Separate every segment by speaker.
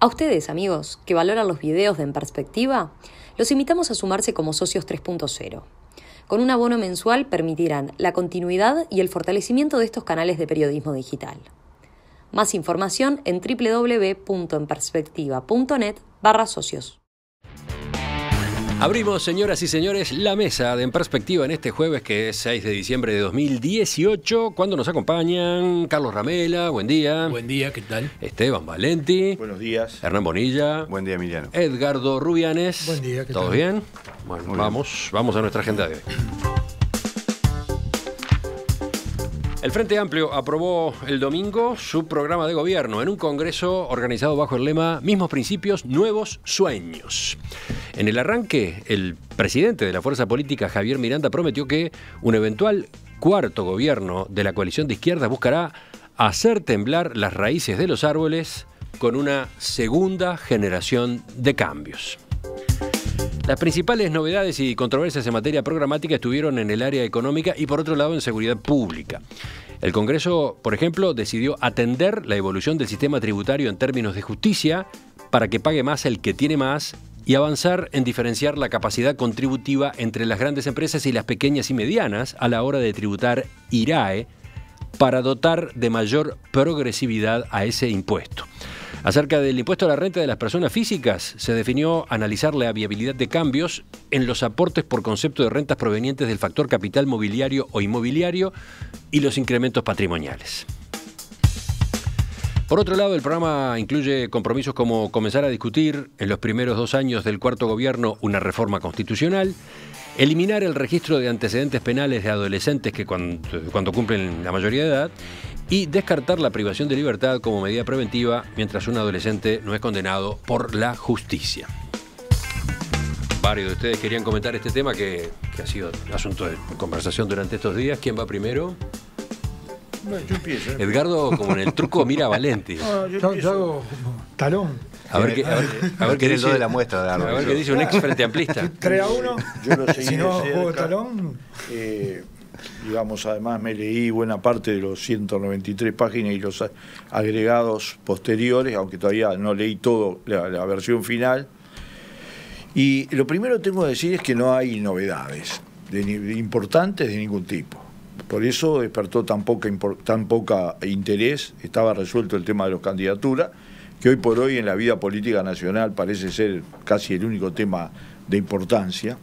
Speaker 1: A ustedes, amigos, que valoran los videos de En Perspectiva, los invitamos a sumarse como socios 3.0. Con un abono mensual permitirán la continuidad y el fortalecimiento de estos canales de periodismo digital. Más información en www.enperspectiva.net/socios.
Speaker 2: Abrimos, señoras y señores, la mesa de En Perspectiva en este jueves, que es 6 de diciembre de 2018, cuando nos acompañan Carlos Ramela, buen día.
Speaker 3: Buen día, ¿qué tal?
Speaker 2: Esteban Valenti.
Speaker 4: Buenos días.
Speaker 2: Hernán Bonilla.
Speaker 4: Buen día, Emiliano.
Speaker 2: Edgardo Rubianes.
Speaker 3: Buen día, ¿qué tal?
Speaker 2: ¿Todo bien? Bueno, vamos a nuestra agenda de hoy. El Frente Amplio aprobó el domingo su programa de gobierno en un congreso organizado bajo el lema Mismos principios, nuevos sueños. En el arranque, el presidente de la fuerza política, Javier Miranda, prometió que un eventual cuarto gobierno de la coalición de izquierda buscará hacer temblar las raíces de los árboles con una segunda generación de cambios. Las principales novedades y controversias en materia programática estuvieron en el área económica y, por otro lado, en seguridad pública. El Congreso, por ejemplo, decidió atender la evolución del sistema tributario en términos de justicia para que pague más el que tiene más y avanzar en diferenciar la capacidad contributiva entre las grandes empresas y las pequeñas y medianas a la hora de tributar IRAE para dotar de mayor progresividad a ese impuesto. Acerca del impuesto a la renta de las personas físicas, se definió analizar la viabilidad de cambios en los aportes por concepto de rentas provenientes del factor capital mobiliario o inmobiliario y los incrementos patrimoniales. Por otro lado, el programa incluye compromisos como comenzar a discutir en los primeros 2 años del cuarto gobierno una reforma constitucional, eliminar el registro de antecedentes penales de adolescentes que cuando cumplen la mayoría de edad y descartar la privación de libertad como medida preventiva mientras un adolescente no es condenado por la justicia. Varios de ustedes querían comentar este tema que ha sido asunto de conversación durante estos días. ¿Quién va primero?
Speaker 4: No, yo empiezo.
Speaker 2: Edgardo, como en el truco, mira a Valenti.
Speaker 3: Yo hago talón.
Speaker 2: A ver qué
Speaker 4: Tiene el
Speaker 2: dice,
Speaker 4: do de la muestra de Arnold.
Speaker 2: a ver qué dice un ex frente amplista.
Speaker 3: 3-1.
Speaker 4: Yo lo seguí
Speaker 3: Si no
Speaker 4: de
Speaker 3: juego
Speaker 4: cerca.
Speaker 3: talón.
Speaker 4: Digamos, además me leí buena parte de los 193 páginas y los agregados posteriores, aunque todavía no leí todo la versión final. Y lo primero que tengo que decir es que no hay novedades importantes de ningún tipo. Por eso despertó tan poca interés. Estaba resuelto el tema de las candidaturas, que hoy por hoy en la vida política nacional parece ser casi el único tema de importancia.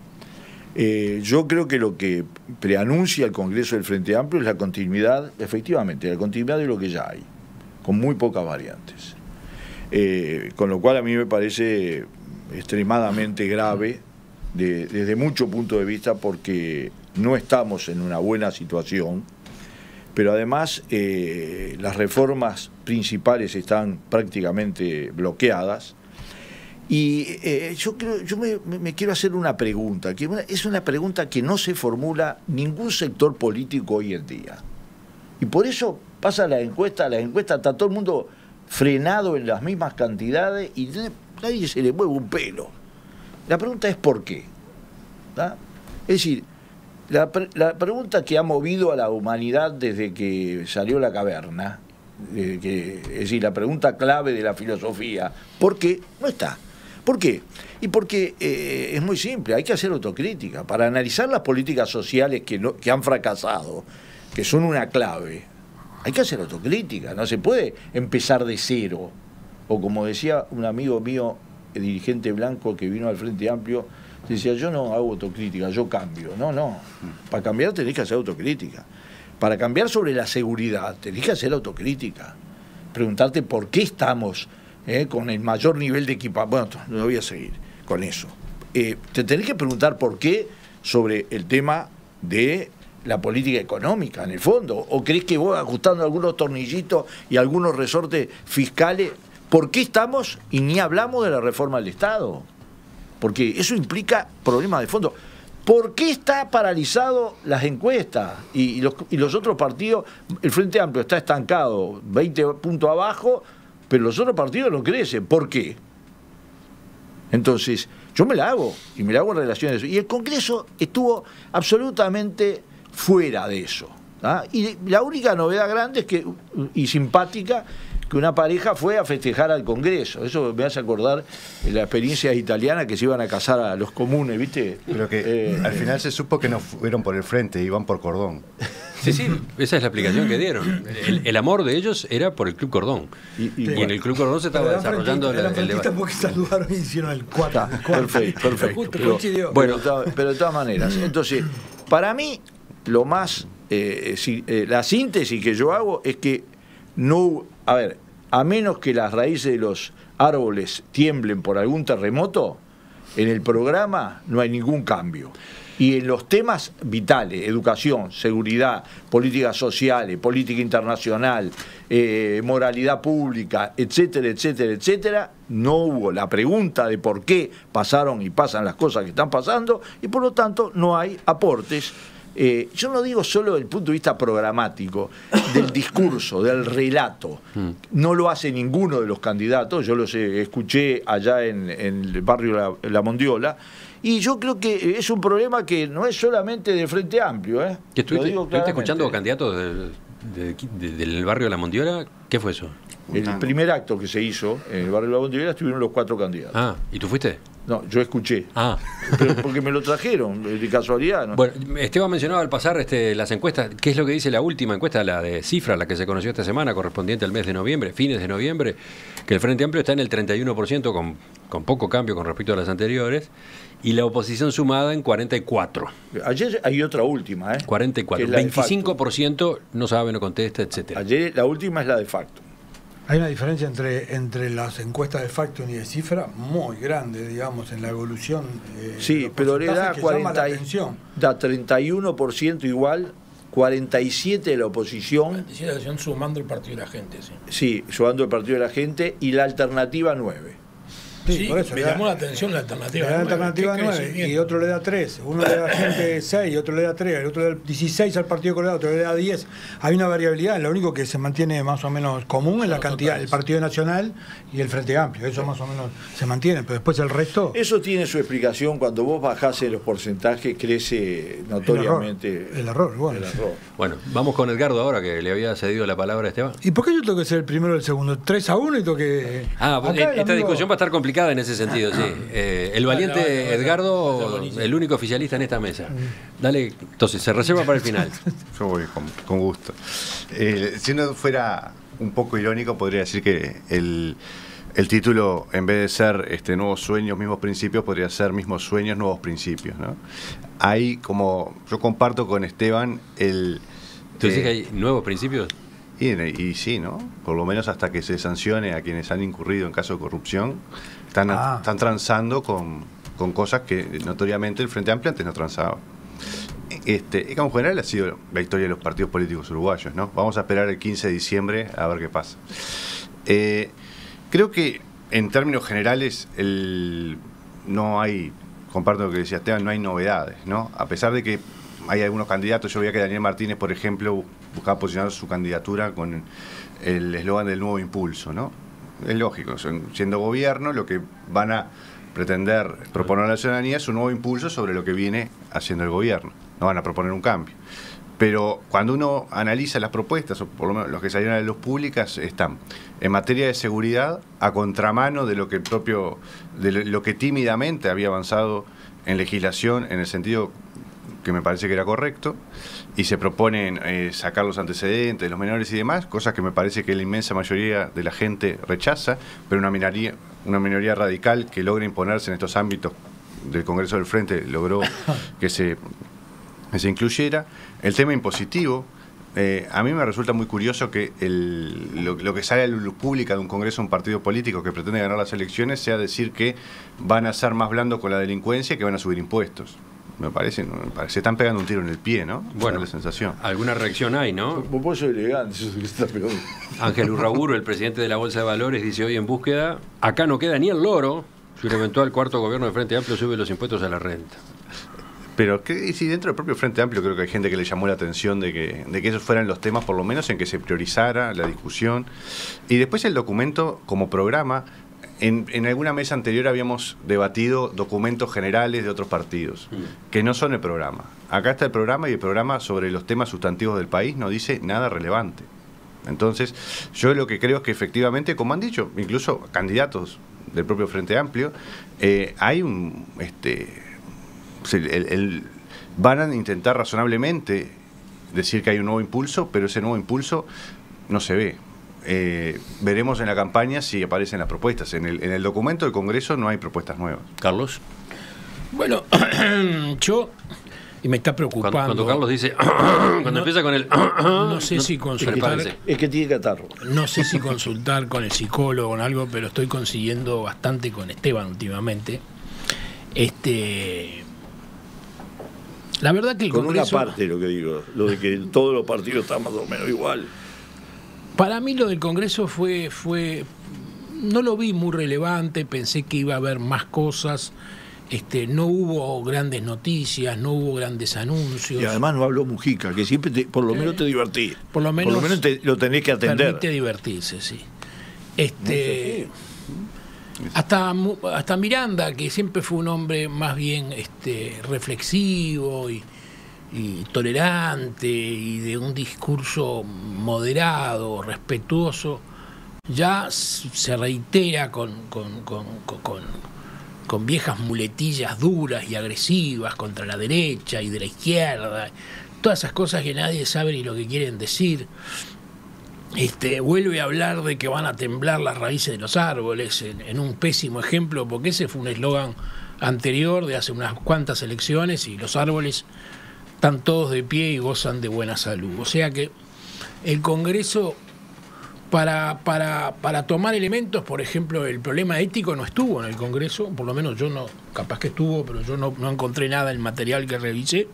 Speaker 4: Yo creo que lo que preanuncia el Congreso del Frente Amplio es la continuidad, efectivamente, la continuidad de lo que ya hay, con muy pocas variantes. Con lo cual a mí me parece extremadamente grave desde muchos puntos de vista, porque no estamos en una buena situación, pero además las reformas principales están prácticamente bloqueadas. Y yo me quiero hacer una pregunta, que es una pregunta que no se formula ningún sector político hoy en día. Y por eso pasa la encuesta está todo el mundo frenado en las mismas cantidades y nadie se le mueve un pelo. La pregunta es ¿por qué? ¿Tá? Es decir, la pregunta que ha movido a la humanidad desde que salió la caverna, es decir, la pregunta clave de la filosofía, ¿por qué? No está. ¿Por qué? Y porque es muy simple, hay que hacer autocrítica. Para analizar las políticas sociales que han fracasado, que son una clave, hay que hacer autocrítica, no se puede empezar de cero. O como decía un amigo mío, dirigente blanco que vino al Frente Amplio, decía, yo no hago autocrítica, yo cambio. No, para cambiar tenés que hacer autocrítica. Para cambiar sobre la seguridad tenés que hacer autocrítica. Preguntarte por qué estamos con el mayor nivel de equipamiento. Bueno, no voy a seguir con eso. Te tenés que preguntar por qué sobre el tema de la política económica, en el fondo. ¿O crees que vos, ajustando algunos tornillitos y algunos resortes fiscales, por qué estamos y ni hablamos de la reforma del Estado? Porque eso implica problemas de fondo. ¿Por qué está paralizado las encuestas? Y los otros partidos, el Frente Amplio está estancado, 20 puntos abajo, pero los otros partidos no crecen. ¿Por qué? Entonces, yo me la hago, y me la hago en relación a eso. Y el Congreso estuvo absolutamente fuera de eso. ¿Ah? Y la única novedad grande y simpática que una pareja fue a festejar al Congreso. Eso me hace acordar la experiencia italiana que se iban a casar a los comunes, ¿viste?
Speaker 5: Pero que al final se supo que no fueron por el frente, iban por Cordón.
Speaker 2: Sí, esa es la explicación que dieron. El amor de ellos era por el Club Cordón. Y en el Club Cordón se estaba desarrollando
Speaker 3: el debate. Porque saludaron y hicieron el 4.
Speaker 4: Perfecto. Pero de todas maneras, entonces, para mí, lo más, la síntesis que yo hago es que no, a menos que las raíces de los árboles tiemblen por algún terremoto, en el programa no hay ningún cambio. Y en los temas vitales, educación, seguridad, políticas sociales, política internacional, moralidad pública, etcétera, etcétera, etcétera, no hubo la pregunta de por qué pasaron y pasan las cosas que están pasando, y por lo tanto no hay aportes. Yo no digo solo desde el punto de vista programático, del discurso, del relato. No lo hace ninguno de los candidatos, yo los escuché allá en el barrio La Mondiola, y yo creo que es un problema que no es solamente del Frente Amplio.
Speaker 2: ¿Estuviste escuchando candidatos del barrio La Mondiola? ¿Qué fue eso?
Speaker 4: El primer acto que se hizo en el barrio La Mondiola estuvieron los 4 candidatos.
Speaker 2: Ah, ¿y tú fuiste?
Speaker 4: No, yo escuché.
Speaker 2: Ah.
Speaker 4: Pero porque me lo trajeron, de casualidad, ¿no?
Speaker 2: Bueno, Esteban mencionaba al pasar las encuestas. ¿Qué es lo que dice la última encuesta, la de Cifra, la que se conoció esta semana, correspondiente al mes de noviembre, fines de noviembre? Que el Frente Amplio está en el 31%, con poco cambio con respecto a las anteriores, y la oposición sumada en 44%.
Speaker 4: Ayer hay otra última,
Speaker 2: 44%. 25% no sabe, no contesta, etcétera.
Speaker 4: Ayer la última es la de facto.
Speaker 3: Hay una diferencia entre las encuestas de Factum y de Cifra muy grande, digamos, en la evolución.
Speaker 4: Sí, pero le da 31% igual, 47% de la oposición.
Speaker 6: 47% sumando el Partido de la Gente, sí.
Speaker 4: Sí, sumando el Partido de la Gente, y la alternativa 9%.
Speaker 3: Sí, por eso,
Speaker 6: me llamó la atención la alternativa 9.
Speaker 3: La alternativa 9 y otro le da 3. Uno le da gente 6, otro le da 3, el otro le da 16 al Partido Colorado, otro le da 10. Hay una variabilidad, lo único que se mantiene más o menos común es la cantidad, el Partido Nacional y el Frente Amplio. Eso más o menos se mantiene, pero después el resto.
Speaker 4: Eso tiene su explicación. Cuando vos bajás en los porcentajes, crece notoriamente
Speaker 3: el error.
Speaker 2: Bueno, vamos con Edgardo ahora, que le había cedido la palabra a Esteban.
Speaker 3: ¿Y por qué yo tengo que ser el primero o el segundo? 3-1 y tengo que.
Speaker 2: Esta discusión va a estar complicada en ese sentido, sí. El valiente Edgardo, el único oficialista en esta mesa. Dale, entonces, se reserva para el final.
Speaker 5: Yo voy con gusto. Si no fuera un poco irónico, podría decir que el título, en vez de ser Nuevos Sueños, Mismos Principios, podría ser Mismos Sueños, Nuevos Principios, ¿no? Hay, como yo comparto con Esteban,
Speaker 2: ¿Tú dices que hay nuevos principios?
Speaker 5: Y sí, ¿no? Por lo menos hasta que se sancione a quienes han incurrido en caso de corrupción, están transando con cosas que notoriamente el Frente Amplio antes no transaba. Y como general ha sido la historia de los partidos políticos uruguayos, ¿no? Vamos a esperar el 15 de diciembre a ver qué pasa. Creo que en términos generales no hay, comparto lo que decía Esteban, no hay novedades, ¿no? A pesar de que hay algunos candidatos, yo veía que Daniel Martínez, por ejemplo, buscaba posicionar su candidatura con el eslogan del nuevo impulso, ¿no? Es lógico, siendo gobierno, lo que van a pretender proponer a la ciudadanía es un nuevo impulso sobre lo que viene haciendo el gobierno. No van a proponer un cambio. Pero cuando uno analiza las propuestas, o por lo menos los que salieron a la luz públicas, están en materia de seguridad a contramano de lo que lo que tímidamente había avanzado en legislación en el sentido que me parece que era correcto, y se proponen sacar los antecedentes de los menores y demás, cosas que me parece que la inmensa mayoría de la gente rechaza, pero una minoría radical que logra imponerse en estos ámbitos del Congreso del Frente logró que se incluyera. El tema impositivo, a mí me resulta muy curioso que lo que sale a la luz pública de un Congreso, un partido político que pretende ganar las elecciones, sea decir que van a ser más blandos con la delincuencia y que van a subir impuestos. Me parece, se están pegando un tiro en el pie, ¿no?
Speaker 2: Bueno,
Speaker 5: la sensación.
Speaker 2: Alguna reacción hay, ¿no?
Speaker 4: Vos sos elegante, eso es lo que está peor.
Speaker 2: Ángel Urraburu, el presidente de la Bolsa de Valores, dice hoy en Búsqueda: acá no queda ni el loro si un eventual cuarto gobierno de Frente Amplio sube los impuestos a la renta.
Speaker 5: Pero si dentro del propio Frente Amplio creo que hay gente que le llamó la atención de que esos fueran los temas, por lo menos en que se priorizara la discusión. Y después el documento como programa. En alguna mesa anterior habíamos debatido documentos generales de otros partidos, que no son el programa. Acá está el programa, y el programa sobre los temas sustantivos del país no dice nada relevante. Entonces, yo lo que creo es que efectivamente, como han dicho, incluso candidatos del propio Frente Amplio, hay un... van a intentar razonablemente decir que hay un nuevo impulso, pero ese nuevo impulso no se ve. Veremos en la campaña si aparecen las propuestas. En el documento del Congreso no hay propuestas nuevas.
Speaker 2: Carlos.
Speaker 6: Bueno, yo... Y me está preocupando.
Speaker 2: Cuando Carlos dice... cuando empieza con el...
Speaker 6: no sé si consultar...
Speaker 4: Es que tiene catarro.
Speaker 6: No sé si consultar con el psicólogo o con algo, pero estoy consiguiendo bastante con Esteban últimamente. La verdad que el
Speaker 4: con
Speaker 6: Congreso...
Speaker 4: una parte lo que digo, lo de que todos los partidos están más o menos igual.
Speaker 6: Para mí lo del Congreso fue no lo vi muy relevante, pensé que iba a haber más cosas. No hubo grandes noticias, no hubo grandes anuncios.
Speaker 4: Y además no habló Mujica, que siempre por lo menos te divertí.
Speaker 6: Por lo menos
Speaker 4: lo tenés que atender.
Speaker 6: Permite divertirse, sí. Hasta Miranda, que siempre fue un hombre más bien reflexivo y tolerante y de un discurso moderado, respetuoso, ya se reitera con viejas muletillas duras y agresivas contra la derecha y de la izquierda, todas esas cosas que nadie sabe ni lo que quieren decir. Vuelve a hablar de que van a temblar las raíces de los árboles, en un pésimo ejemplo, porque ese fue un eslogan anterior de hace unas cuantas elecciones, y los árboles están todos de pie y gozan de buena salud. O sea que el Congreso, para tomar elementos, por ejemplo, el problema ético no estuvo en el Congreso, por lo menos yo no, capaz que estuvo, pero yo no encontré nada en el material que revisé.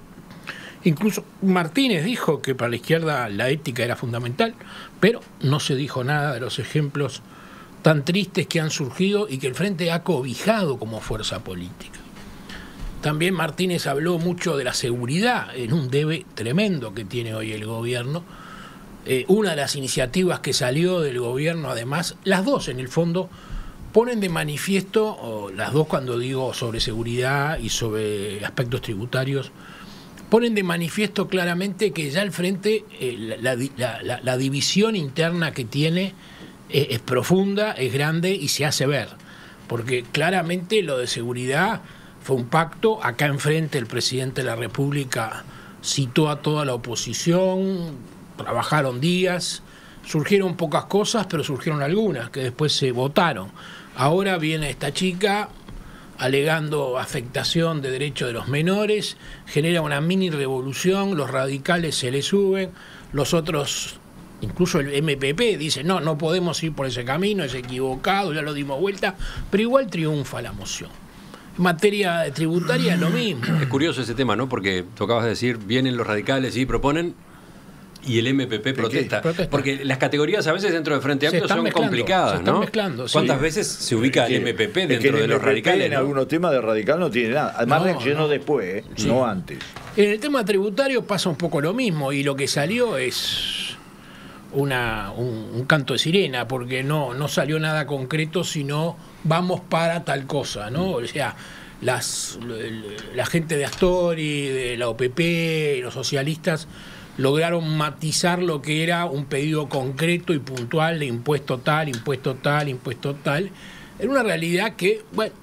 Speaker 6: Incluso Martínez dijo que para la izquierda la ética era fundamental, pero no se dijo nada de los ejemplos tan tristes que han surgido y que el Frente ha cobijado como fuerza política. También Martínez habló mucho de la seguridad, en un debe tremendo que tiene hoy el gobierno. Una de las iniciativas que salió del gobierno, además, las dos en el fondo ponen de manifiesto, o las dos cuando digo sobre seguridad y sobre aspectos tributarios, ponen de manifiesto claramente que ya el Frente, la división interna que tiene es profunda, es grande y se hace ver. Porque claramente lo de seguridad fue un pacto. Acá enfrente el presidente de la República citó a toda la oposición, trabajaron días, surgieron pocas cosas, pero surgieron algunas que después se votaron. Ahora viene esta chica alegando afectación de derechos de los menores, genera una mini revolución, los radicales se le suben, los otros, incluso el MPP, dice no podemos ir por ese camino, es equivocado, ya lo dimos vuelta, pero igual triunfa la moción. En materia tributaria es lo mismo.
Speaker 2: Es curioso ese tema, ¿no? Porque tú acabas de decir, vienen los radicales y proponen, y el MPP protesta. Porque las categorías a veces dentro del Frente Amplio son complicadas, ¿no?
Speaker 6: Mezclando, sí.
Speaker 2: ¿Cuántas veces se ubica el MPP dentro de los radicales?
Speaker 4: En algunos temas de radical no tiene nada. Además reaccionó después,
Speaker 6: sí,
Speaker 4: no antes.
Speaker 6: En el tema tributario pasa un poco lo mismo, y lo que salió es un canto de sirena, porque no salió nada concreto, sino vamos para tal cosa, ¿no? O sea, la gente de Astori, de la OPP, los socialistas lograron matizar lo que era un pedido concreto y puntual de impuesto tal, impuesto tal, impuesto tal, en una realidad que, bueno,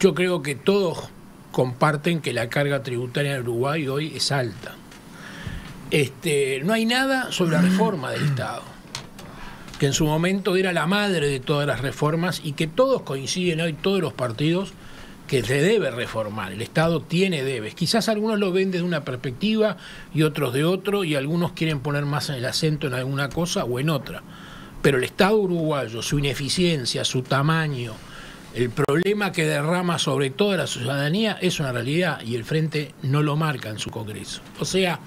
Speaker 6: yo creo que todos comparten que la carga tributaria en Uruguay hoy es alta. No hay nada sobre la reforma del Estado, que en su momento era la madre de todas las reformas y que todos coinciden hoy, todos los partidos, que se debe reformar. El Estado tiene debes. Quizás algunos lo ven desde una perspectiva y otros de otro, y algunos quieren poner más el acento en alguna cosa o en otra. Pero el Estado uruguayo, su ineficiencia, su tamaño, el problema que derrama sobre toda la ciudadanía es una realidad, y el Frente no lo marca en su Congreso. O sea,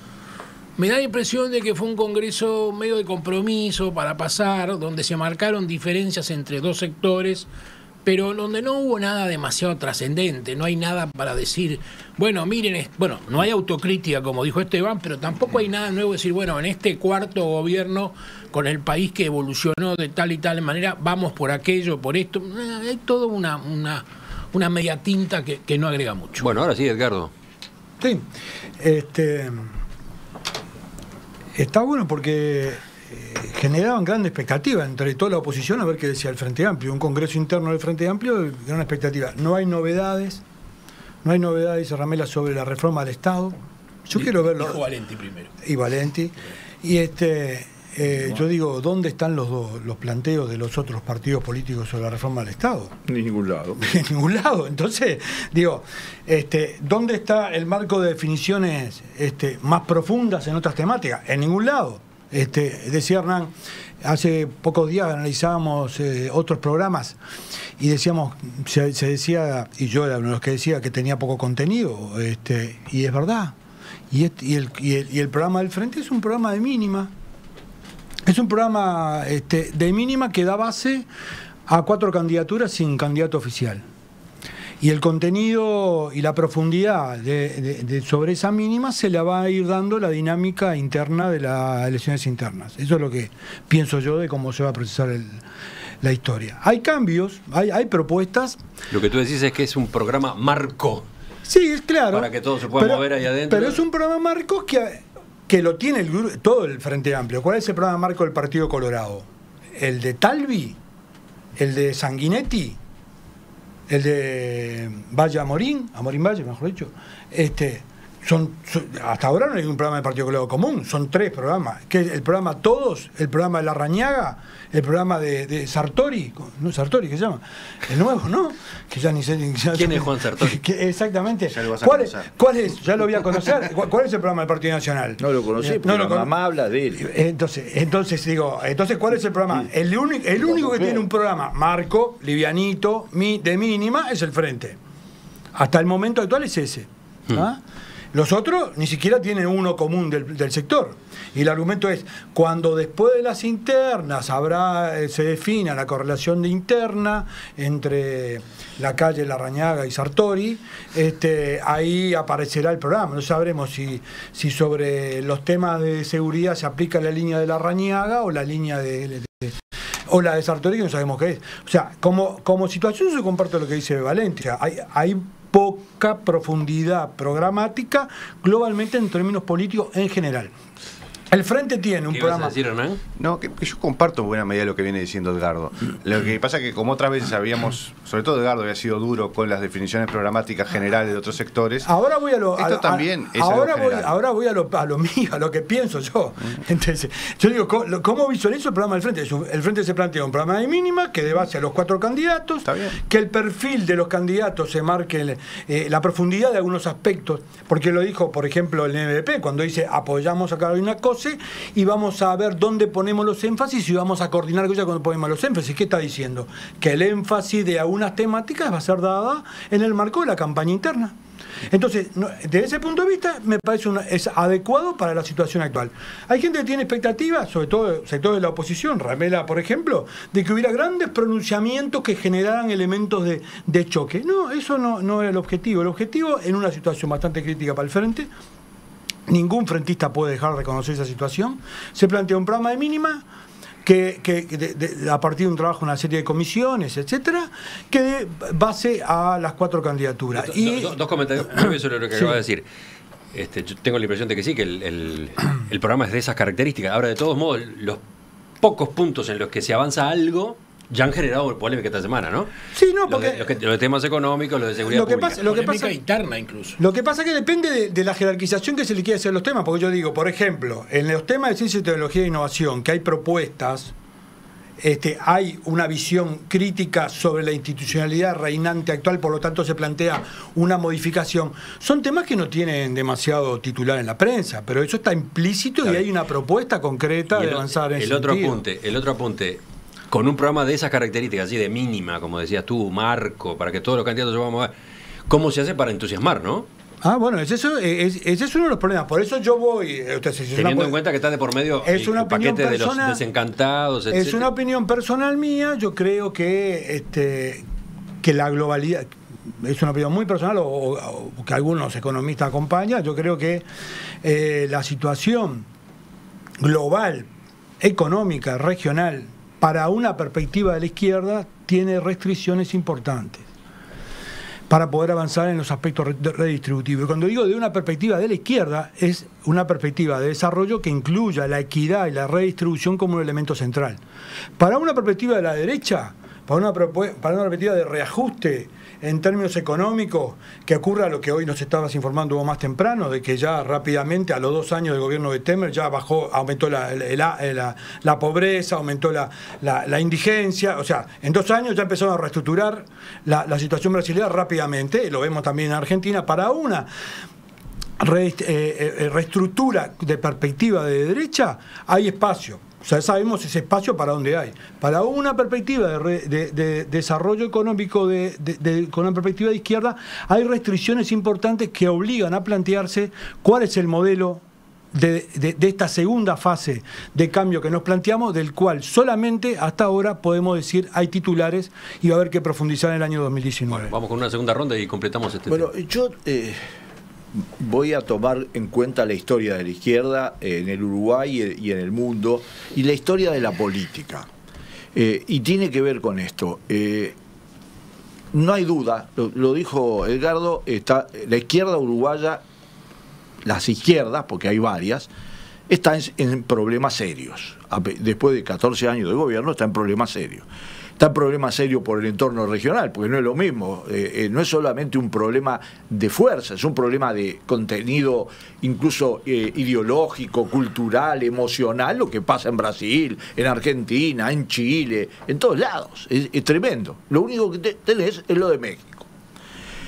Speaker 6: me da la impresión de que fue un Congreso medio de compromiso para pasar, donde se marcaron diferencias entre dos sectores, pero donde no hubo nada demasiado trascendente. No hay nada para decir, bueno, miren, no hay autocrítica como dijo Esteban, pero tampoco hay nada nuevo de decir, bueno, en este cuarto gobierno con el país que evolucionó de tal y tal manera, vamos por aquello, por esto. Hay toda una media tinta que no agrega mucho.
Speaker 2: Bueno, ahora sí, Edgardo.
Speaker 3: Sí, está bueno porque generaban gran expectativa entre toda la oposición a ver qué decía el Frente Amplio. Un congreso interno del Frente Amplio, gran expectativa. No hay novedades, dice Ramela, sobre la reforma del Estado. Yo quiero verlo.
Speaker 6: Dijo Valenti primero.
Speaker 3: Y Valenti. Y yo digo, ¿dónde están los planteos de los otros partidos políticos sobre la reforma del Estado?
Speaker 4: En ningún lado.
Speaker 3: En ningún lado. Entonces, digo, ¿dónde está el marco de definiciones más profundas en otras temáticas? En ningún lado. Decía Hernán, hace pocos días analizábamos otros programas y decíamos, se decía, y yo era uno de los que decía que tenía poco contenido, y es verdad. Y el programa del Frente es un programa de mínima. Es un programa de mínima que da base a 4 candidaturas sin candidato oficial. Y el contenido y la profundidad sobre esa mínima se la va a ir dando la dinámica interna de las elecciones internas. Eso es lo que pienso yo de cómo se va a procesar la historia. Hay cambios, hay propuestas.
Speaker 2: Lo que tú decís es que es un programa marco.
Speaker 3: Sí, es claro.
Speaker 2: Para que todo se pueda mover ahí adentro.
Speaker 3: Pero es un programa marco que lo tiene todo el Frente Amplio. ¿Cuál es el programa marco del Partido Colorado? ¿El de Talvi? ¿El de Sanguinetti? ¿El de Valle Amorín Valle, mejor dicho? Hasta ahora no hay un programa del Partido Colorado común, son 3 programas. Que el programa Todos, el programa de Larrañaga, el programa de Sartori, ¿no? Sartori, ¿qué se llama? El nuevo, ¿no? Que ya ni sé.
Speaker 2: ¿Quién es Juan Sartori?
Speaker 3: Exactamente.
Speaker 5: Ya lo vas a
Speaker 3: ¿Cuál
Speaker 5: conocer.
Speaker 3: es? Ya lo voy a conocer. ¿Cuál es el programa del Partido Nacional?
Speaker 4: No lo conocí, pero la mamá habla de él.
Speaker 3: Entonces, ¿cuál es el programa? El único que tiene un programa marco, livianito, de mínima, es el Frente. Hasta el momento actual es ese. ¿Ah? Los otros ni siquiera tienen uno común del sector. Y el argumento es, cuando después de las internas se defina la correlación de interna entre la calle Larrañaga y Sartori, ahí aparecerá el programa. No sabremos si sobre los temas de seguridad se aplica la línea de Larrañaga o la línea o la de Sartori, que no sabemos qué es. O sea, como situación yo comparto lo que dice Valenti. O sea, hay poca profundidad programática globalmente en términos políticos en general. El Frente tiene un programa...
Speaker 2: ¿Qué ibas a decir, Hernán?
Speaker 5: No, que yo comparto en buena medida lo que viene diciendo Edgardo. Lo que pasa es que como otras veces habíamos, sobre todo Edgardo había sido duro con las definiciones programáticas generales de otros sectores.
Speaker 3: Ahora voy a lo...
Speaker 5: Esto también es algo general.
Speaker 3: Ahora voy a lo mío, a lo que pienso yo. Entonces, yo digo, ¿cómo visualizo el programa del Frente? El Frente se plantea un programa de mínima que de base a los 4 candidatos,
Speaker 5: Está bien.
Speaker 3: que el perfil de los candidatos se marque la profundidad de algunos aspectos, porque lo dijo, por ejemplo, el NBP, cuando dice apoyamos a Carolina Cose y vamos a ver dónde ponemos los énfasis y vamos a coordinar con ella cuando ponemos los énfasis. ¿Qué está diciendo? Que el énfasis de algunas temáticas va a ser dada en el marco de la campaña interna. Entonces, desde ese punto de vista, me parece es adecuado para la situación actual. Hay gente que tiene expectativas, sobre todo sectores de la oposición, Ramela, por ejemplo, de que hubiera grandes pronunciamientos que generaran elementos de choque. No, eso no era el objetivo. El objetivo, en una situación bastante crítica para el Frente, ningún frentista puede dejar de reconocer esa situación, se plantea un programa de mínima a partir de un trabajo en una serie de comisiones, etcétera, que dé base a las 4 candidaturas.
Speaker 2: Dos comentarios sobre lo que acabas de decir. Yo tengo la impresión de que sí, que el programa es de esas características. Ahora, de todos modos, los pocos puntos en los que se avanza algo ya han generado polémica esta semana, ¿no?
Speaker 3: Sí, no, porque...
Speaker 2: Los de temas económicos, los de seguridad pública.
Speaker 6: Polémica interna incluso.
Speaker 3: Lo que pasa es que depende de la jerarquización que se le quiere hacer a los temas, porque yo digo, por ejemplo, en los temas de ciencia, tecnología e innovación, que hay propuestas, hay una visión crítica sobre la institucionalidad reinante actual, por lo tanto se plantea una modificación. Son temas que no tienen demasiado titular en la prensa, pero eso está implícito. Claro. Y hay una propuesta concreta de avanzar en ese sentido.
Speaker 2: El otro apunte, con un programa de esas características, así de mínima, como decías tú, marco, para que todos los candidatos se puedan mover, ¿cómo se hace para entusiasmar, no?
Speaker 3: Ese es uno de los problemas. Por eso yo voy...
Speaker 2: Teniendo en cuenta que está de por medio el paquete de los desencantados, etc.
Speaker 3: Es una opinión personal mía. Yo creo que la globalidad... Es una opinión muy personal o que algunos economistas acompañan. Yo creo que la situación global, económica, regional, para una perspectiva de la izquierda, tiene restricciones importantes. para poder avanzar en los aspectos redistributivos. Y cuando digo de una perspectiva de la izquierda, es una perspectiva de desarrollo que incluya la equidad y la redistribución como un elemento central. Para una perspectiva de la derecha, para una perspectiva de reajuste en términos económicos, que ocurra lo que hoy nos estabas informando vos más temprano, de que ya rápidamente, a los 2 años del gobierno de Temer, ya aumentó la pobreza, aumentó la indigencia, o sea, en 2 años ya empezaron a reestructurar la situación brasileña rápidamente, lo vemos también en Argentina, para una reestructura de perspectiva de derecha, hay espacio. O sea, sabemos ese espacio para dónde hay. Para una perspectiva de desarrollo económico con una perspectiva de izquierda, hay restricciones importantes que obligan a plantearse cuál es el modelo de esta segunda fase de cambio que nos planteamos, del cual solamente hasta ahora podemos decir hay titulares y va a haber que profundizar en el año 2019.
Speaker 2: Bueno, vamos con una segunda ronda y completamos este tema.
Speaker 4: Bueno, yo voy a tomar en cuenta la historia de la izquierda en el Uruguay y en el mundo, y la historia de la política. Y tiene que ver con esto. No hay duda, lo dijo Edgardo, la izquierda uruguaya, las izquierdas, porque hay varias, está en problemas serios. Después de 14 años de gobierno está en problemas serios. Está en problemas serios por el entorno regional, porque no es lo mismo, no es solamente un problema de fuerza, es un problema de contenido incluso ideológico, cultural, emocional, lo que pasa en Brasil, en Argentina, en Chile, en todos lados, es tremendo. Lo único que tenés es lo de México.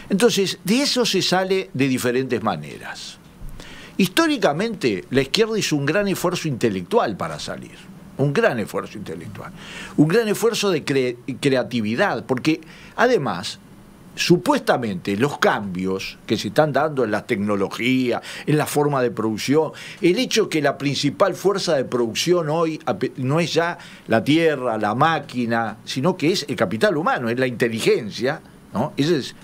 Speaker 4: Entonces, de eso se sale de diferentes maneras. Históricamente, la izquierda hizo un gran esfuerzo intelectual para salir. Un gran esfuerzo intelectual, un gran esfuerzo de creatividad, porque además, supuestamente, los cambios que se están dando en la tecnología, en la forma de producción, el hecho que la principal fuerza de producción hoy no es ya la tierra, la máquina, sino que es el capital humano, es la inteligencia, ¿no? Ese es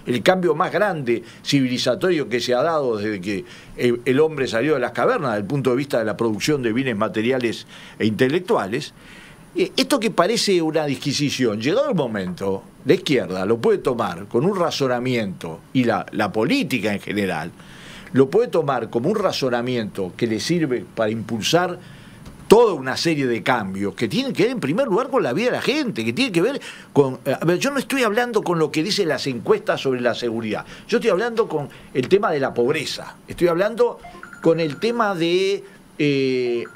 Speaker 4: el cambio más grande civilizatorio que se ha dado desde que el hombre salió de las cavernas, desde el punto de vista de la producción de bienes materiales e intelectuales. Esto que parece una disquisición, llegado el momento, la izquierda lo puede tomar con un razonamiento, y la política en general lo puede tomar como un razonamiento que le sirve para impulsar toda una serie de cambios que tienen que ver en primer lugar con la vida de la gente, que tienen que ver con... A ver, yo no estoy hablando con lo que dicen las encuestas sobre la seguridad, yo estoy hablando con el tema de la pobreza, estoy hablando con el tema de, de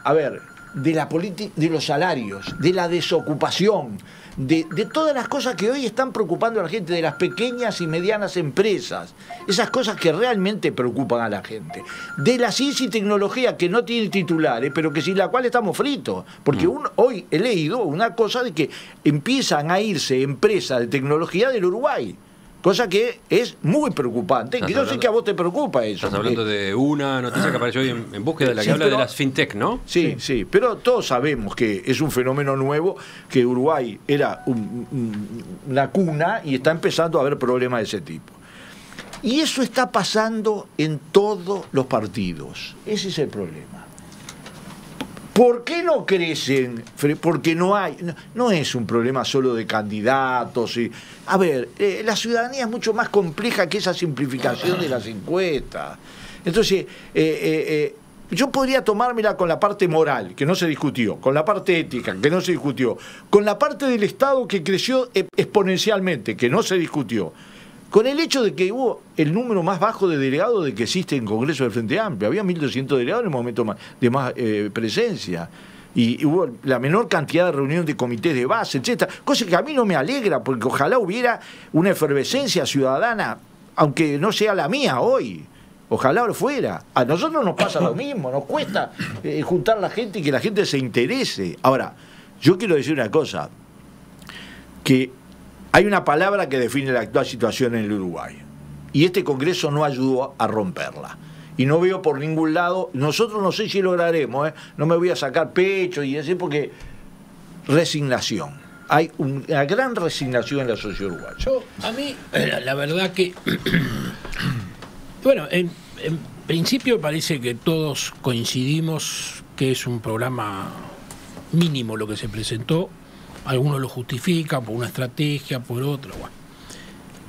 Speaker 4: la política, de los salarios, de la desocupación, de todas las cosas que hoy están preocupando a la gente, de las pequeñas y medianas empresas, esas cosas que realmente preocupan a la gente, de la ciencia y tecnología que no tiene titulares, pero que sin la cual estamos fritos, porque hoy he leído una cosa de que empiezan a irse empresas de tecnología del Uruguay, cosa que es muy preocupante, que yo sé que a vos te preocupa eso.
Speaker 2: Estás hablando de una noticia que apareció hoy en búsqueda, de la que habla de las fintech, ¿no?
Speaker 4: Sí, sí, pero todos sabemos que es un fenómeno nuevo, que Uruguay era una cuna y está empezando a haber problemas de ese tipo. Y eso está pasando en todos los partidos. Ese es el problema. ¿Por qué no crecen? Porque no hay, no es un problema solo de candidatos. A ver, la ciudadanía es mucho más compleja que esa simplificación de las encuestas. Entonces, yo podría tomármela con la parte moral, que no se discutió, con la parte ética, que no se discutió, con la parte del Estado que creció exponencialmente, que no se discutió, con el hecho de que hubo el número más bajo de delegados de que existe en Congreso del Frente Amplio. Había 1.200 delegados en el momento de más presencia. Y hubo la menor cantidad de reuniones de comités de base, etcétera. Cosa que a mí no me alegra, porque ojalá hubiera una efervescencia ciudadana, aunque no sea la mía hoy. Ojalá lo fuera. A nosotros nos pasa lo mismo, nos cuesta juntar la gente y que la gente se interese. Ahora, yo quiero decir una cosa, que hay una palabra que define la actual situación en el Uruguay, y este Congreso no ayudó a romperla. Y no veo por ningún lado, nosotros no sé si lograremos, no me voy a sacar pecho y decir, porque resignación. Hay una gran resignación en la sociedad uruguaya.
Speaker 6: A mí, la verdad que, bueno, en principio parece que todos coincidimos que es un programa mínimo lo que se presentó. Algunos lo justifican por una estrategia, por otra. Bueno.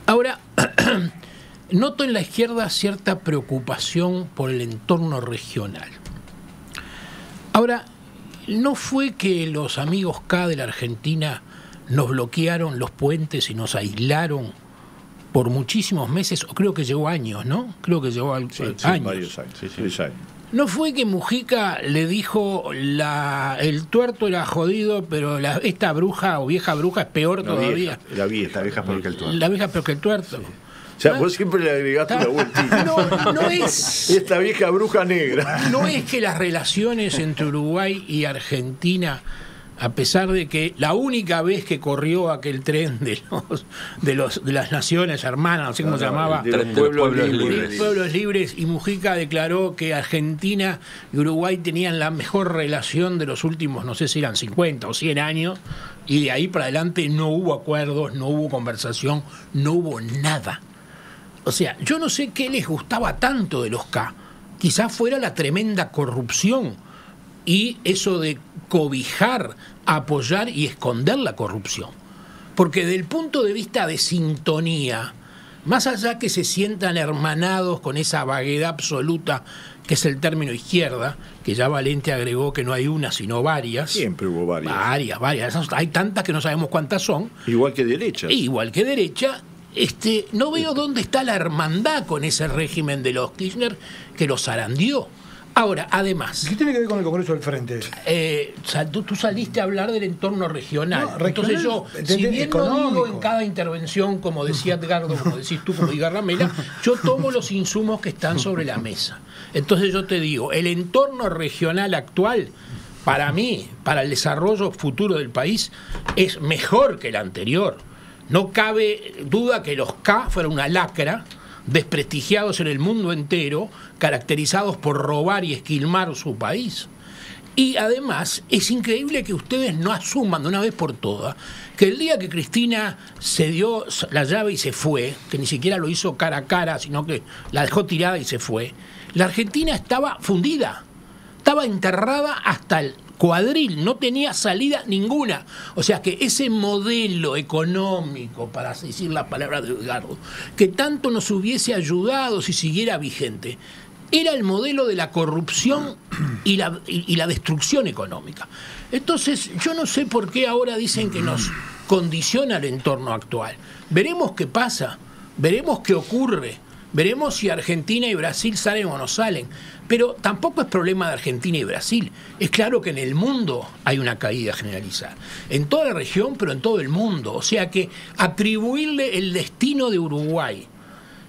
Speaker 6: Ahora, noto en la izquierda cierta preocupación por el entorno regional. Ahora, no fue que los amigos K de la Argentina nos bloquearon los puentes y nos aislaron por muchísimos meses, o creo que llegó años, ¿no? Creo que llegó años.
Speaker 4: Varios años. Sí.
Speaker 6: ¿No fue que Mujica le dijo el tuerto era jodido, pero esta bruja o vieja bruja es peor todavía?
Speaker 4: La vieja es peor que el tuerto.
Speaker 6: La vieja es peor que el tuerto. Sí.
Speaker 4: O sea, vos siempre le agregaste una vueltita.
Speaker 6: No es...
Speaker 4: Esta vieja bruja negra.
Speaker 6: No es que las relaciones entre Uruguay y Argentina, a pesar de que la única vez que corrió aquel tren de las naciones hermanas, no sé cómo se llamaba,
Speaker 4: de los
Speaker 6: pueblos libres, y Mujica declaró que Argentina y Uruguay tenían la mejor relación de los últimos, no sé si eran 50 o 100 años, y de ahí para adelante no hubo acuerdos, no hubo conversación, no hubo nada. O sea, yo no sé qué les gustaba tanto de los K. Quizás fuera la tremenda corrupción y eso de cobijar, apoyar y esconder la corrupción. Porque desde el punto de vista de sintonía, más allá que se sientan hermanados con esa vaguedad absoluta que es el término izquierda, que ya Valente agregó que no hay una sino varias.
Speaker 4: Siempre hubo varias.
Speaker 6: Varias. Hay tantas que no sabemos cuántas son.
Speaker 4: Igual que derecha.
Speaker 6: Igual que derecha. No veo dónde está la hermandad con ese régimen de los Kirchner que los zarandeó. Ahora, además...
Speaker 3: ¿Qué tiene que ver con el Congreso del Frente?
Speaker 6: Tú saliste a hablar del entorno regional.
Speaker 3: No,
Speaker 6: entonces yo, si bien no digo en cada intervención, como decía Edgardo, como decís tú, como diga Ramela, yo tomo los insumos que están sobre la mesa. Entonces yo te digo, el entorno regional actual, para mí, para el desarrollo futuro del país, es mejor que el anterior. No cabe duda que los K fueron una lacra, desprestigiados en el mundo entero, caracterizados por robar y esquilmar su país. Y además es increíble que ustedes no asuman de una vez por todas que el día que Cristina se dio la llave y se fue, que ni siquiera lo hizo cara a cara, sino que la dejó tirada y se fue, la Argentina estaba fundida, estaba enterrada hasta el cuadril, no tenía salida ninguna. O sea que ese modelo económico, para decir la palabra de Edgardo, que tanto nos hubiese ayudado si siguiera vigente, era el modelo de la corrupción y la destrucción económica. Entonces, yo no sé por qué ahora dicen que nos condiciona el entorno actual. Veremos qué pasa, veremos qué ocurre, veremos si Argentina y Brasil salen o no salen. Pero tampoco es problema de Argentina y Brasil. Es claro que en el mundo hay una caída generalizada. En toda la región, pero en todo el mundo. O sea que atribuirle el destino de Uruguay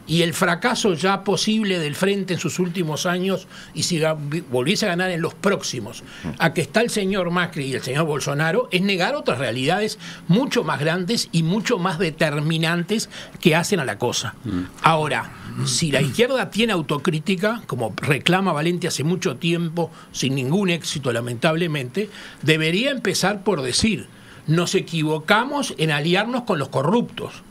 Speaker 6: y el fracaso ya posible del Frente en sus últimos años, y si volviese a ganar en los próximos, a que está el señor Macri y el señor Bolsonaro, es negar otras realidades mucho más grandes y mucho más determinantes que hacen a la cosa. Ahora, si la izquierda tiene autocrítica, como reclama Valente hace mucho tiempo, sin ningún éxito lamentablemente, debería empezar por decir: nos equivocamos en aliarnos con los corruptos.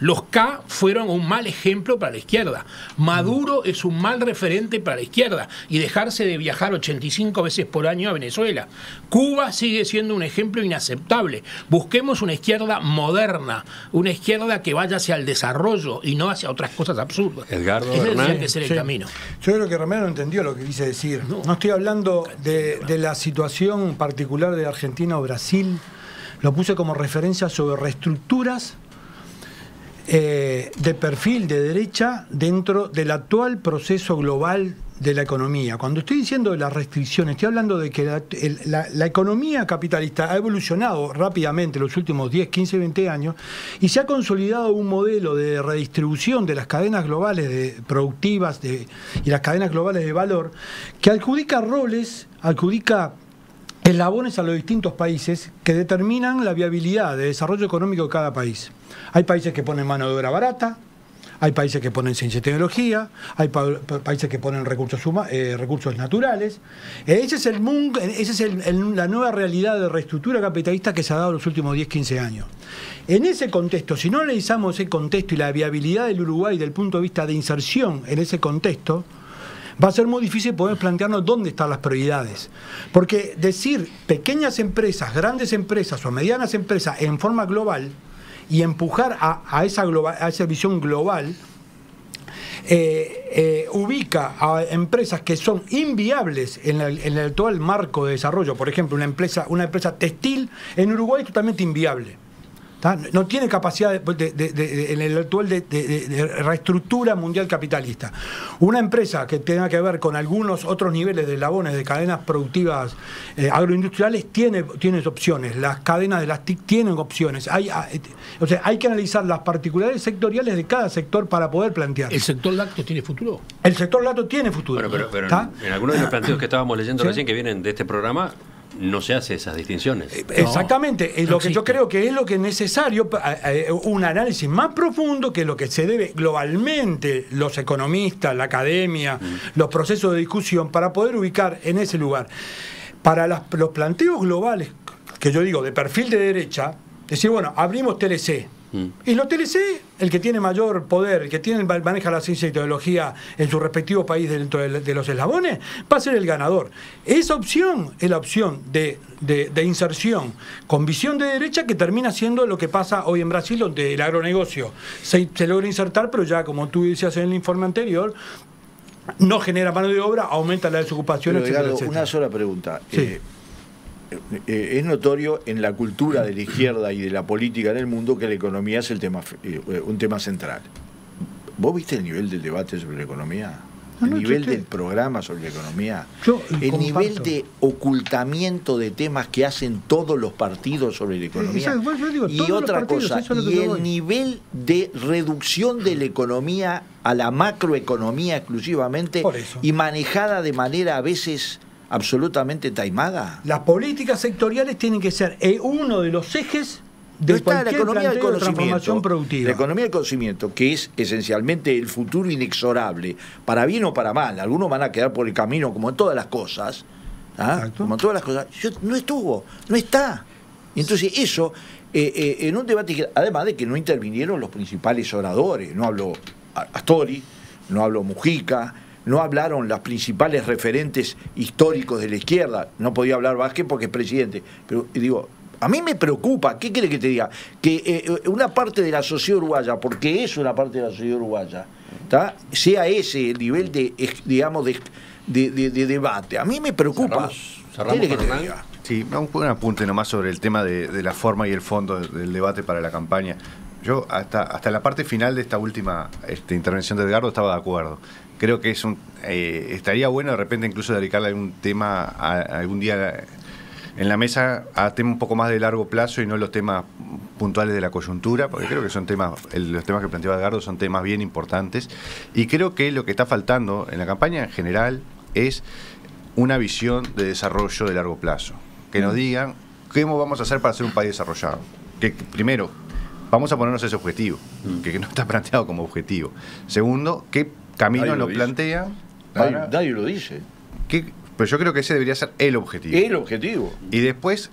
Speaker 6: Los K fueron un mal ejemplo para la izquierda. Maduro es un mal referente para la izquierda. Y dejarse de viajar 85 veces por año a Venezuela. Cuba sigue siendo un ejemplo inaceptable. Busquemos una izquierda moderna, una izquierda que vaya hacia el desarrollo y no hacia otras cosas absurdas.
Speaker 2: Edgardo,
Speaker 6: ese
Speaker 2: Hernán.
Speaker 6: tendría que ser el camino.
Speaker 3: Yo creo que Ramiro no entendió lo que quise decir. No estoy hablando de la situación particular de Argentina o Brasil. Lo puse como referencia sobre reestructuras de perfil de derecha dentro del actual proceso global de la economía. Cuando estoy diciendo de las restricciones, estoy hablando de que la economía capitalista ha evolucionado rápidamente en los últimos 10, 15, 20 años y se ha consolidado un modelo de redistribución de las cadenas globales productivas y las cadenas globales de valor que adjudica roles, adjudica eslabones a los distintos países que determinan la viabilidad de desarrollo económico de cada país. Hay países que ponen mano de obra barata, hay países que ponen ciencia y tecnología, hay países que ponen recursos naturales. Esa es la nueva realidad de reestructura capitalista que se ha dado en los últimos 10, 15 años. En ese contexto, si no analizamos ese contexto y la viabilidad del Uruguay desde el punto de vista de inserción en ese contexto, va a ser muy difícil poder plantearnos dónde están las prioridades. Porque decir pequeñas empresas, grandes empresas o medianas empresas en forma global y empujar a esa visión global ubica a empresas que son inviables en el actual marco de desarrollo. Por ejemplo, una empresa textil en Uruguay es totalmente inviable. No tiene capacidad en el actual de reestructura mundial capitalista. Una empresa que tenga que ver con algunos otros niveles de eslabones de cadenas productivas agroindustriales tiene opciones. Las cadenas de las TIC tienen opciones. O sea, hay que analizar las particularidades sectoriales de cada sector para poder plantear.
Speaker 6: ¿El sector lácteo tiene futuro?
Speaker 3: El sector lácteo tiene futuro.
Speaker 2: Bueno, pero en algunos de los planteos que estábamos leyendo recién, que vienen de este programa, no se hace esas distinciones.
Speaker 3: Exactamente,
Speaker 6: no
Speaker 3: lo que
Speaker 6: existe.
Speaker 3: yo creo que es lo que es necesario, un análisis más profundo, que es lo que se debe globalmente los economistas, la academia, los procesos de discusión, para poder ubicar en ese lugar. Para los planteos globales, que yo digo, de perfil de derecha, decir, bueno, abrimos TLC. Y los TLC, el que tiene mayor poder, el que maneja la ciencia y tecnología en su respectivo país dentro de los eslabones, va a ser el ganador. Esa opción es la opción de inserción con visión de derecha, que termina siendo lo que pasa hoy en Brasil, donde el agronegocio se logra insertar, pero ya, como tú decías en el informe anterior, no genera mano de obra, aumenta la desocupación,
Speaker 4: Pero,
Speaker 3: etcétera,
Speaker 4: Edgardo,
Speaker 3: etcétera.
Speaker 4: una sola pregunta.
Speaker 3: Sí.
Speaker 4: Es notorio en la cultura de la izquierda y de la política en el mundo que la economía es un tema central. ¿Vos viste el nivel del debate sobre la economía?
Speaker 3: No,
Speaker 4: El nivel
Speaker 3: yo
Speaker 4: del programa sobre la economía.
Speaker 3: Yo
Speaker 4: El
Speaker 3: comparto.
Speaker 4: nivel de ocultamiento de temas que hacen todos los partidos sobre la economía.
Speaker 3: Exacto, yo digo,
Speaker 4: Y
Speaker 3: todos los
Speaker 4: otra
Speaker 3: partidos,
Speaker 4: cosa,
Speaker 3: eso es lo que
Speaker 4: y
Speaker 3: yo
Speaker 4: el
Speaker 3: voy.
Speaker 4: nivel de reducción de la economía a la macroeconomía exclusivamente,
Speaker 3: Por eso.
Speaker 4: y manejada de manera a veces absolutamente taimada.
Speaker 3: Las políticas sectoriales tienen que ser uno de los ejes
Speaker 4: No
Speaker 3: de
Speaker 4: está la
Speaker 3: cualquier
Speaker 4: economía del
Speaker 3: planteo de transformación
Speaker 4: conocimiento.
Speaker 3: productiva.
Speaker 4: La economía del conocimiento, que es esencialmente el futuro inexorable, para bien o para mal. Algunos van a quedar por el camino, como en todas las cosas.
Speaker 3: Exacto.
Speaker 4: Como en todas las cosas. No está. Y entonces eso, en un debate, además de que no intervinieron los principales oradores, no habló Astori, no habló Mujica, no hablaron los principales referentes históricos de la izquierda, no podía hablar Vázquez porque es presidente, pero digo, a mí me preocupa, ¿qué quiere que te diga? Que una parte de la sociedad uruguaya, porque es una parte de la sociedad uruguaya, ¿tá? Sea ese el nivel de debate. A mí me preocupa.
Speaker 2: Cerramos
Speaker 4: ¿Qué quiere que
Speaker 2: con
Speaker 4: te
Speaker 2: Hernán?
Speaker 4: diga?
Speaker 5: Sí, un apunte nomás sobre el tema de la forma y el fondo del debate para la campaña. Yo hasta la parte final de esta última intervención de Edgardo estaba de acuerdo. Creo que estaría bueno de repente incluso dedicarle algún tema algún día en la mesa a temas un poco más de largo plazo y no los temas puntuales de la coyuntura, porque creo que son los temas que planteaba Edgardo son temas bien importantes, y creo que lo que está faltando en la campaña en general es una visión de desarrollo de largo plazo, que nos digan cómo vamos a hacer para ser un país desarrollado, que primero vamos a ponernos ese objetivo, que no está planteado como objetivo. Segundo, ¿qué camino
Speaker 4: Nadie lo
Speaker 5: nos
Speaker 4: dice.
Speaker 5: plantean?
Speaker 4: Nadie lo dice.
Speaker 5: Pero yo creo que ese debería ser el objetivo.
Speaker 4: El objetivo.
Speaker 5: Y después,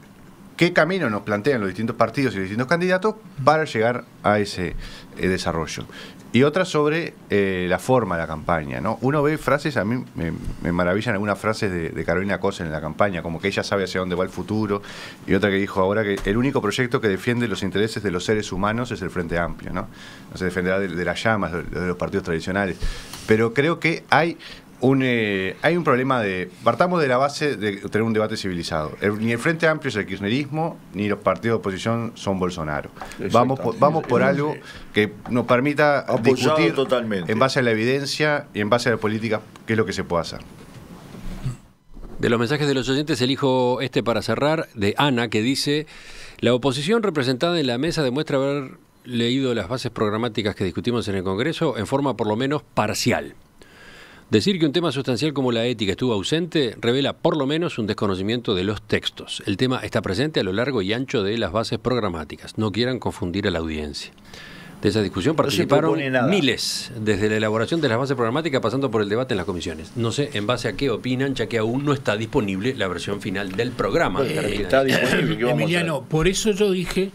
Speaker 5: ¿qué camino nos plantean los distintos partidos y los distintos candidatos para llegar a ese desarrollo? Y otra sobre la forma de la campaña, ¿no? Uno ve frases, a mí me maravillan algunas frases de Carolina Cosa en la campaña, como que ella sabe hacia dónde va el futuro, y otra que dijo ahora que el único proyecto que defiende los intereses de los seres humanos es el Frente Amplio, ¿no? No se defenderá de las llamas, de los partidos tradicionales. Pero creo que hay un problema partamos de la base de tener un debate civilizado. Ni el Frente Amplio es el kirchnerismo, ni los partidos de oposición son Bolsonaro. Vamos por algo que nos permita
Speaker 4: Apoyado
Speaker 5: discutir
Speaker 4: totalmente.
Speaker 5: en base a la evidencia y en base a la política qué es lo que se puede hacer.
Speaker 2: De los mensajes de los oyentes elijo para cerrar, de Ana, que dice: la oposición representada en la mesa demuestra haber leído las bases programáticas que discutimos en el Congreso en forma por lo menos parcial. Decir que un tema sustancial como la ética estuvo ausente revela por lo menos un desconocimiento de los textos. El tema está presente a lo largo y ancho de las bases programáticas. No quieran confundir a la audiencia. De esa discusión
Speaker 4: No se
Speaker 2: participaron
Speaker 4: propone nada.
Speaker 2: miles, desde la elaboración de las bases programáticas pasando por el debate en las comisiones. No sé en base a qué opinan, ya que aún no está disponible la versión final del programa.
Speaker 4: Está disponible, ¿qué vamos a
Speaker 6: Emiliano, por eso yo dije,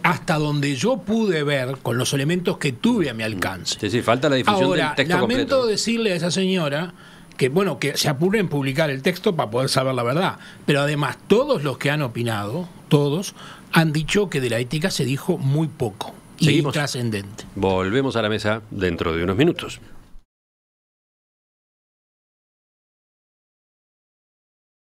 Speaker 6: hasta donde yo pude ver, con los elementos que tuve a mi alcance.
Speaker 2: Es decir, falta la difusión
Speaker 6: Ahora,
Speaker 2: del texto
Speaker 6: lamento
Speaker 2: completo.
Speaker 6: decirle a esa señora que que se apure en publicar el texto para poder saber la verdad. Pero además, todos los que han opinado, todos, han dicho que de la ética se dijo muy poco y
Speaker 2: Seguimos.
Speaker 6: trascendente.
Speaker 2: Volvemos a la mesa dentro de unos minutos.